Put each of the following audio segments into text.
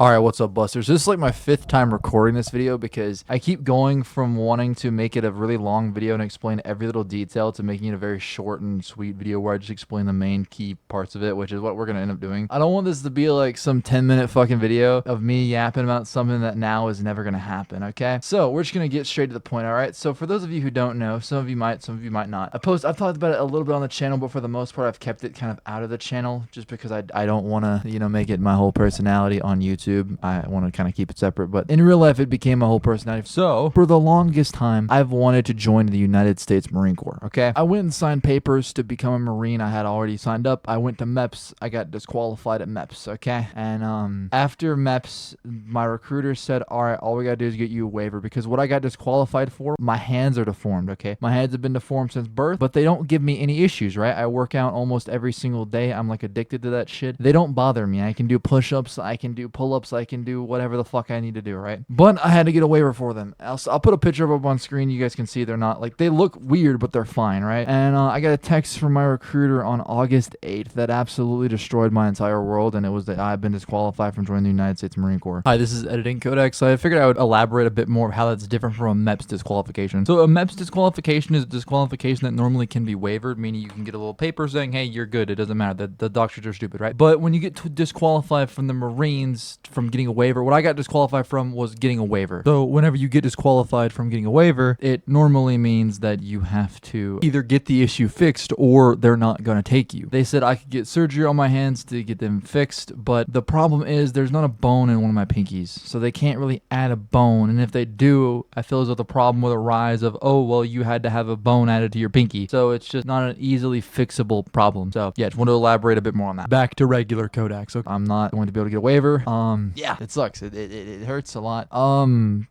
Alright, what's up, busters? This is like my 5th time recording this video because I keep going from wanting to make it a really long video and explain every little detail to making it a very short and sweet video where I just explain the main key parts of it, which is what we're gonna end up doing. I don't want this to be like some 10-minute fucking video of me yapping about something that now is never gonna happen, okay? So we're just gonna get straight to the point, alright? So for those of you who don't know, some of you might, some of you might not. I've talked about it a little bit on the channel, but for the most part I've kept it kind of out of the channel just because I don't wanna, make it my whole personality on YouTube. I want to kind of keep it separate, but in real life it became a whole personality. So for the longest time I've wanted to join the United States Marine Corps. Okay, I went and signed papers to become a Marine. I had already signed up. I went to MEPS. I got disqualified at MEPS. Okay, and after MEPS my recruiter said, all right, all we gotta do is get you a waiver, because what I got disqualified for, my hands are deformed. Okay, my hands have been deformed since birth, but they don't give me any issues, right? I work out almost every single day. I'm like addicted to that shit. They don't bother me. I can do push-ups, I can do pull-ups, I can do whatever the fuck I need to do, right? But I had to get a waiver for them. I'll put a picture of them on screen. You guys can see they're not, like, they look weird, but they're fine, right? And I got a text from my recruiter on August 8th that absolutely destroyed my entire world, and it was that I've been disqualified from joining the United States Marine Corps. Hi, this is Editing Codex. So I figured I would elaborate a bit more of how that's different from a MEPS disqualification. So a MEPS disqualification is a disqualification that normally can be wavered, meaning you can get a little paper saying, hey, you're good, it doesn't matter, the doctors are stupid, right? But when you get disqualified from the Marines from getting a waiver, what I got disqualified from was getting a waiver. So whenever you get disqualified from getting a waiver, it normally means that you have to either get the issue fixed or they're not going to take you. They said I could get surgery on my hands to get them fixed, but the problem is there's not a bone in one of my pinkies, so they can't really add a bone, and if they do, I feel as though the problem will arise of, oh, well, you had to have a bone added to your pinky, so it's just not an easily fixable problem. So yeah, just want to elaborate a bit more on that. Back to regular Codex. So I'm not going to be able to get a waiver. Yeah, it sucks. It hurts a lot.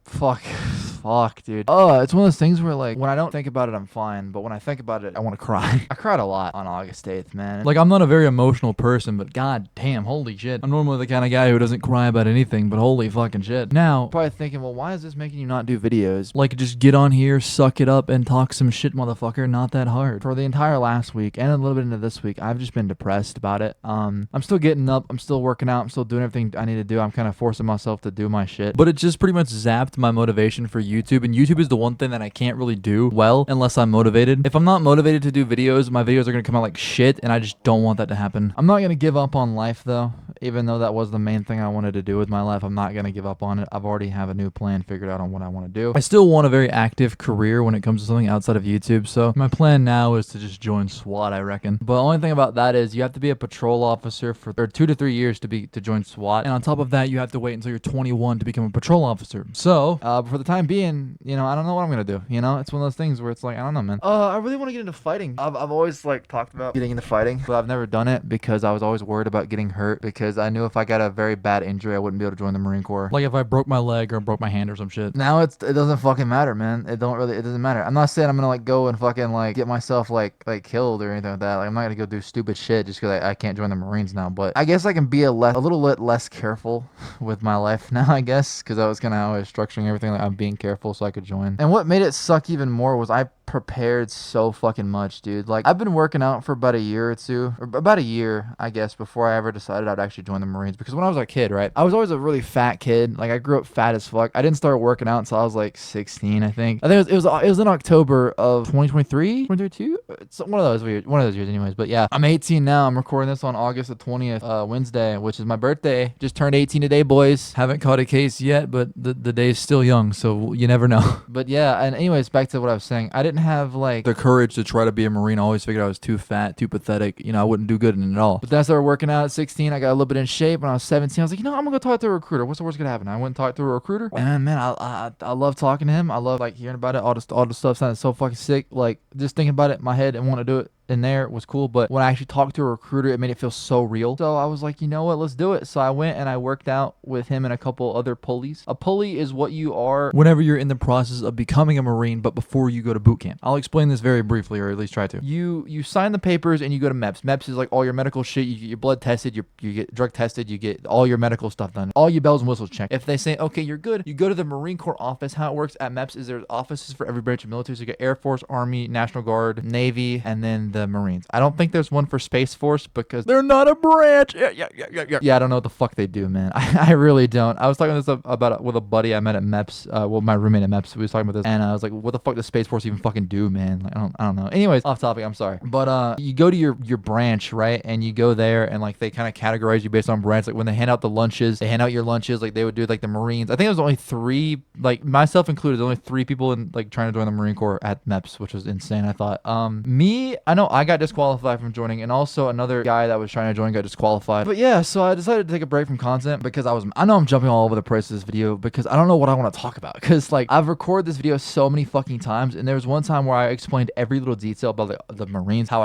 Fuck, dude. It's one of those things where, like, when I don't think about it, I'm fine, but when I think about it, I want to cry. I cried a lot on August 8th, man. Like, I'm not a very emotional person, but god damn, holy shit. I'm normally the kind of guy who doesn't cry about anything, but holy fucking shit. Now, probably thinking, well, why is this making you not do videos? Like, just get on here, suck it up, and talk some shit, motherfucker. Not that hard. For the entire last week, and a little bit into this week, I've just been depressed about it. I'm still getting up, I'm still working out, I'm still doing everything I need to do. I'm kind of forcing myself to do my shit, but it just pretty much zapped my motivation for YouTube, and YouTube is the one thing that I can't really do well unless I'm motivated. If I'm not motivated to do videos, my videos are gonna come out like shit, and I just don't want that to happen. I'm not gonna give up on life though, even though that was the main thing I wanted to do with my life. I'm not gonna give up on it. I've already have a new plan figured out on what I want to do. I still want a very active career when it comes to something outside of YouTube, so my plan now is to just join SWAT, I reckon. But the only thing about that is you have to be a patrol officer for 2 to 3 years to join SWAT, and on top of that you have to wait until you're 21 to become a patrol officer. So for the time being, I don't know what I'm gonna do. It's one of those things where it's like, I don't know, man. I really want to get into fighting. I've always like talked about getting into fighting, but I've never done it because I was always worried about getting hurt, because I knew if I got a very bad injury I wouldn't be able to join the Marine Corps. Like if I broke my leg or broke my hand or some shit. Now it doesn't fucking matter, man. It doesn't matter. I'm not saying I'm gonna like go and fucking like get myself like killed or anything like that. Like I'm not gonna go do stupid shit just because I can't join the Marines now. But I guess I can be a little bit less careful with my life now, I guess, because I was kind of always structuring everything like I'm being careful so I could join. And what made it suck even more was I prepared so fucking much, dude. Like I've been working out for about a year or two, or about a year, I guess, before I ever decided I'd actually join the Marines. Because when I was a kid, right, I was always a really fat kid. Like I grew up fat as fuck. I didn't start working out until I was like 16, I think. It was in October of 2023, 2022. It's one of those years, anyways. But yeah, I'm 18 now. I'm recording this on August the 20th, Wednesday, which is my birthday. Just turned 18 today, boys. Haven't caught a case yet, but the day's still young, so you never know. But yeah, and anyways, back to what I was saying. I didn't have like the courage to try to be a Marine. I always figured I was too fat, too pathetic. I wouldn't do good in it at all. But then I started working out at 16. I got a little bit in shape. When I was 17, I was like, I'm gonna go talk to a recruiter. What's the worst gonna happen? I went and talked to a recruiter, and man, I love talking to him. I love like hearing about it. All the stuff sounded so fucking sick. Like just thinking about it in my head and want to do it in there was cool, but when I actually talked to a recruiter, it made it feel so real. So I was like, you know what, let's do it. So I went and I worked out with him and a couple other pulleys. A pulley is what you are whenever you're in the process of becoming a Marine, but before you go to boot camp. I'll explain this very briefly, or at least try to. You sign the papers and you go to MEPS. MEPS is like all your medical shit. You get your blood tested, you get drug tested, you get all your medical stuff done, all your bells and whistles checked. If they say, okay, you're good, you go to the Marine Corps office. How it works at MEPS is there's offices for every branch of military. So you get Air Force, Army, National Guard, Navy, and then the Marines. I don't think there's one for Space Force because they're not a branch. Yeah, I don't know what the fuck they do, man. I really don't. I was talking this about with a buddy I met at MEPS, well, my roommate at MEPS, we was talking about this, and I was like, what the fuck does Space Force even fucking do, man? Like, I don't know. Anyways, off topic, I'm sorry. But you go to your branch, right? And you go there and like they kind of categorize you based on branch. Like when they hand out the lunches, they hand out your lunches, like they would do like the Marines. I think it was only 3, like myself included, only 3 people in like trying to join the Marine Corps at MEPS, which was insane, I thought. I know I got disqualified from joining, and also another guy that was trying to join got disqualified. But yeah, so I decided to take a break from content because I know I'm jumping all over the place with this video because I don't know what I want to talk about. Because like I've recorded this video so many fucking times, and there was one time where I explained every little detail about the Marines, how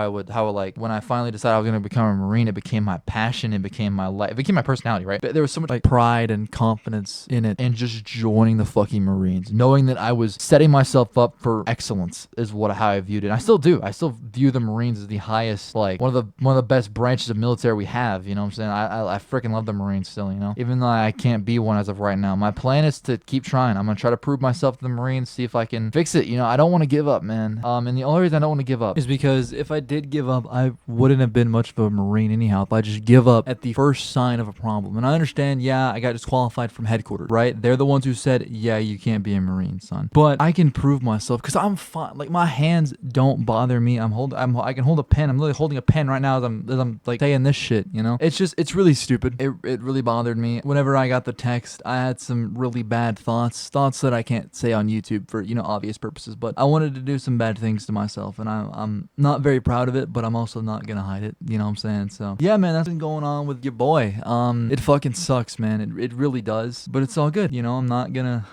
like when I finally decided I was gonna become a Marine, it became my passion, it became my life, it became my personality, right? But there was so much like pride and confidence in it, and just joining the fucking Marines, knowing that I was setting myself up for excellence is how I viewed it. And I still do. I still view the Marines as the highest, like one of the best branches of military we have. You know what I'm saying? I freaking love the Marines still. You know, even though I can't be one as of right now, my plan is to keep trying. I'm gonna try to prove myself to the Marines, see if I can fix it. You know, I don't want to give up, man. And the only reason I don't want to give up is because if I did give up, I wouldn't have been much of a Marine anyhow. If I just give up at the first sign of a problem. And I understand, yeah, I got disqualified from headquarters, right? They're the ones who said, yeah, you can't be a Marine, son. But I can prove myself because I'm fine. Like my hands don't bother me. I can hold a pen. I'm literally holding a pen right now as I'm like saying this shit, you know? It's really stupid. It really bothered me. Whenever I got the text, I had some really bad thoughts that I can't say on YouTube for, you know, obvious purposes, but I wanted to do some bad things to myself, and I'm not very proud of it, but I'm also not gonna hide it, you know what I'm saying? So yeah, man, that's been going on with your boy. It fucking sucks, man. It really does, but it's all good, you know? I'm not gonna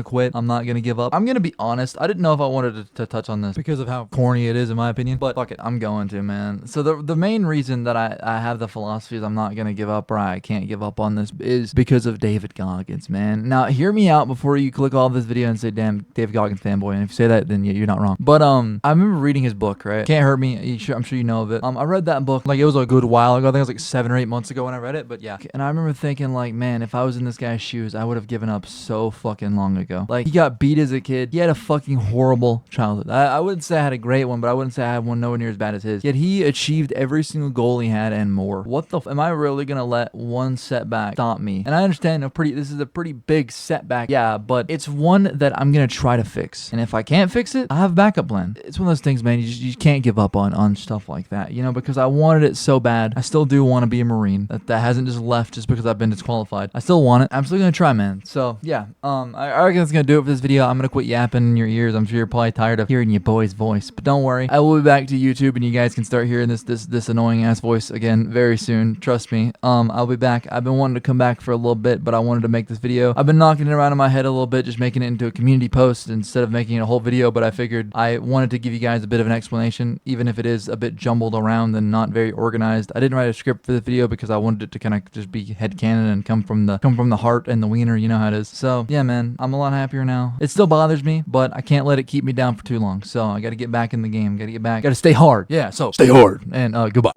quit. I'm not gonna give up. I'm gonna be honest, I didn't know if I wanted to touch on this because of how corny it is in my opinion, but fuck it, I'm going to, man. So the main reason that I have the philosophy is I'm not gonna give up, or I can't give up on this, is because of David Goggins, man. Now hear me out before you click all this video and say, damn, David Goggins fanboy, and if you say that, then yeah, you're not wrong. But I remember reading his book, right? Can't Hurt Me. I'm sure you know of it. I read that book, like it was a good while ago. I think it was like 7 or 8 months ago when I read it, but yeah. And I remember thinking like, man, if I was in this guy's shoes, I would have given up so fucking long ago. Like he got beat as a kid. He had a fucking horrible childhood. I wouldn't say I had a great one, but I wouldn't say I had one nowhere near as bad as his. Yet he achieved every single goal he had and more. What the am I really gonna let one setback stop me? And I understand this is a pretty big setback, yeah, but it's one that I'm gonna try to fix. And if I can't fix it, I have a backup plan. It's one of those things, man, you can't give up on stuff like that, you know, because I wanted it so bad. I still do want to be a Marine. That hasn't just left just because I've been disqualified. I still want it. I'm still gonna try, man. So yeah, I reckon that's gonna do it for this video. I'm gonna quit yapping in your ears. I'm sure you're probably tired of hearing your boy's voice, but don't worry, I will be back to YouTube, and you guys can start hearing this annoying ass voice again very soon. Trust me. I'll be back. I've been wanting to come back for a little bit, but I wanted to make this video. I've been knocking it around in my head a little bit, just making it into a community post instead of making it a whole video, but I figured I wanted to give you guys a bit of an explanation, even if it is a bit jumbled around and not very organized. I didn't write a script for the video because I wanted it to kind of just be headcanon and come from the heart and the wiener, you know how it is. So yeah, man, I'm a lot happier now. It still bothers me, but I can't let it keep me down for too long. So I gotta get back in the game, gotta get back, gotta stay hard. Yeah, so stay hard, and goodbye.